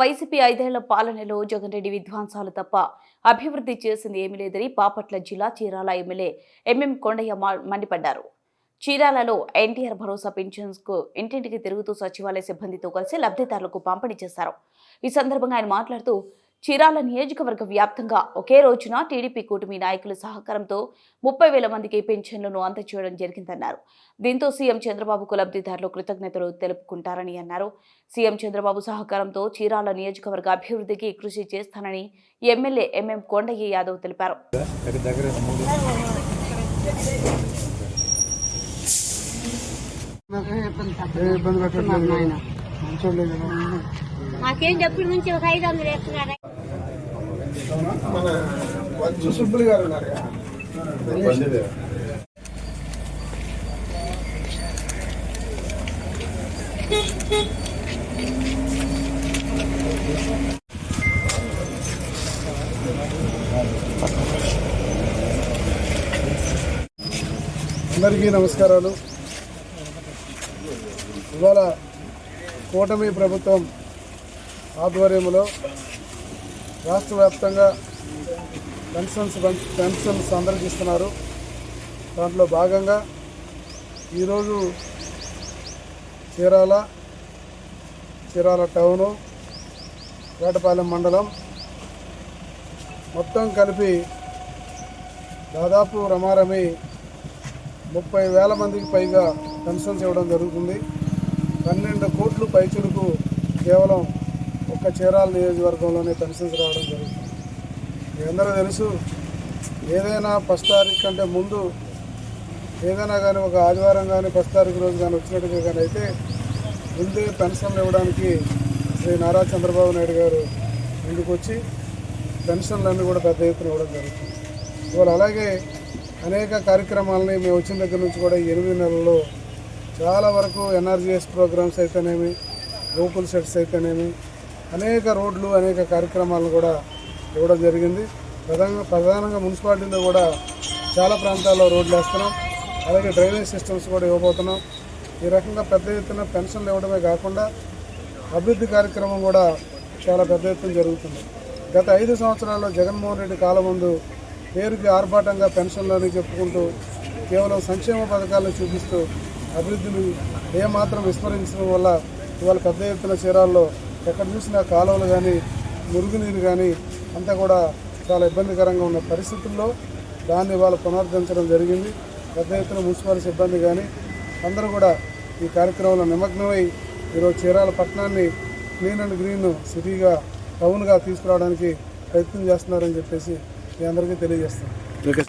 YCP 5 ఏళ్ల పాలనలో జగన్ రెడ్డి విధ్వంసాలు తప్ప అభివృద్ధి చేసింది ఏమీ లేదని బాపట్ల జిల్లా చీరాల ఎమ్మెల్యే ఎంఎం కొండయ్య మండిపడ్డారు. చీరాలలో ఎన్టీఆర్ భరోసా పెన్షన్స్ కు ఇంటింటికి తిరుగుతూ సచివాలయ సిబ్బందితో కలిసి లబ్ధిదారులకు పంపిణీ చేశారు. ఈ సందర్భంగా ఆయన మాట్లాడుతూ చీరాల నియోజకవర్గ వ్యాప్తంగా ఒకే రోజున టీడీపీ కూటమి నాయకుల సహకారంతో 30,000 మందికి పెన్షన్లను అందజేయడం జరిగిందన్నారు. దీంతో సీఎం చంద్రబాబుకు లబ్ధిదారులు కృతజ్ఞతలు తెలుపుకుంటారని అన్నారు. సీఎం చంద్రబాబు సహకారంతో చీరాల నియోజకవర్గ అభివృద్ధికి కృషి చేస్తానని ఎమ్మెల్యే ఎంఎం కొండయ్య యాదవ్ తెలిపారు. మాకేం చెప్పి నుంచి ఒక 500 వేస్తున్నారు. మన సుబ్బులు గారు ఉన్నారు. అందరికీ నమస్కారాలు. ఇవాళ కూటమి ప్రభుత్వం ఆధ్వర్యంలో రాష్ట్ర వ్యాప్తంగా పెన్షన్స్ అందరికిస్తున్నారు. దాంట్లో భాగంగా ఈరోజు చీరాల టౌను, వేటపాలెం మండలం మొత్తం కలిపి దాదాపు రమారమి 30,000 మందికి పైగా పెన్షన్స్ ఇవ్వడం జరుగుతుంది. 12 కోట్లు పైచులకు కేవలం ఒక్క చీరాల నియోజకవర్గంలోనే పెన్షన్స్ రావడం జరుగుతుంది. మీ అందరూ తెలుసు, ఏదైనా 1 తారీఖు కంటే ముందు ఏదైనా కానీ ఒక ఆదివారం కానీ 1 తారీఖు రోజు కానీ వచ్చినట్టుగా కానీ అయితే ముందే పెన్షన్లు ఇవ్వడానికి శ్రీ నారా చంద్రబాబు నాయుడు గారు ముందుకు వచ్చి పెన్షన్లన్నీ కూడా పెద్ద ఎత్తున ఇవ్వడం జరుగుతుంది. ఇవాళ అలాగే అనేక కార్యక్రమాలని మేము వచ్చిన దగ్గర నుంచి కూడా 8 నెలల్లో చాలా వరకు ఎన్ఆర్జీఎస్ ప్రోగ్రామ్స్ అయితేనేమి, గోకుల్ సెట్స్ అయితేనేమి, అనేక రోడ్లు అనేక కార్యక్రమాలను కూడా ఇవ్వడం జరిగింది. ప్రధానంగా మున్సిపాలిటీలో కూడా చాలా ప్రాంతాల్లో రోడ్లు వేస్తున్నాం. అలాగే డ్రైనేజ్ సిస్టమ్స్ కూడా ఇవ్వబోతున్నాం. ఈ రకంగా పెద్ద ఎత్తున పెన్షన్లు ఇవ్వడమే కాకుండా అభివృద్ధి కార్యక్రమం కూడా చాలా పెద్ద ఎత్తున జరుగుతుంది. గత 5 సంవత్సరాల్లో జగన్మోహన్ రెడ్డి కాలం ముందు పేరుకి ఆర్భాటంగా పెన్షన్లని చెప్పుకుంటూ కేవలం సంక్షేమ పథకాలను చూపిస్తూ అభివృద్ధిని ఏమాత్రం విస్మరించడం వల్ల ఇవాళ పెద్ద ఎత్తున చీరాల్లో ఎక్కడ చూసినా కాలువలు కానీ మురుగునీరు కానీ అంతా కూడా చాలా ఇబ్బందికరంగా ఉన్న పరిస్థితుల్లో దాన్ని ఇవాళ పునరుద్ధరించడం జరిగింది. పెద్ద ఎత్తున మున్సిపల్ సిబ్బంది కానీ అందరూ కూడా ఈ కార్యక్రమంలో నిమగ్నమై ఈరోజు చీరాల పట్టణాన్ని క్లీన్ అండ్ గ్రీన్ సిటీగా టౌన్గా తీసుకురావడానికి ప్రయత్నం చేస్తున్నారని చెప్పేసి మీ అందరికీ తెలియజేస్తాను.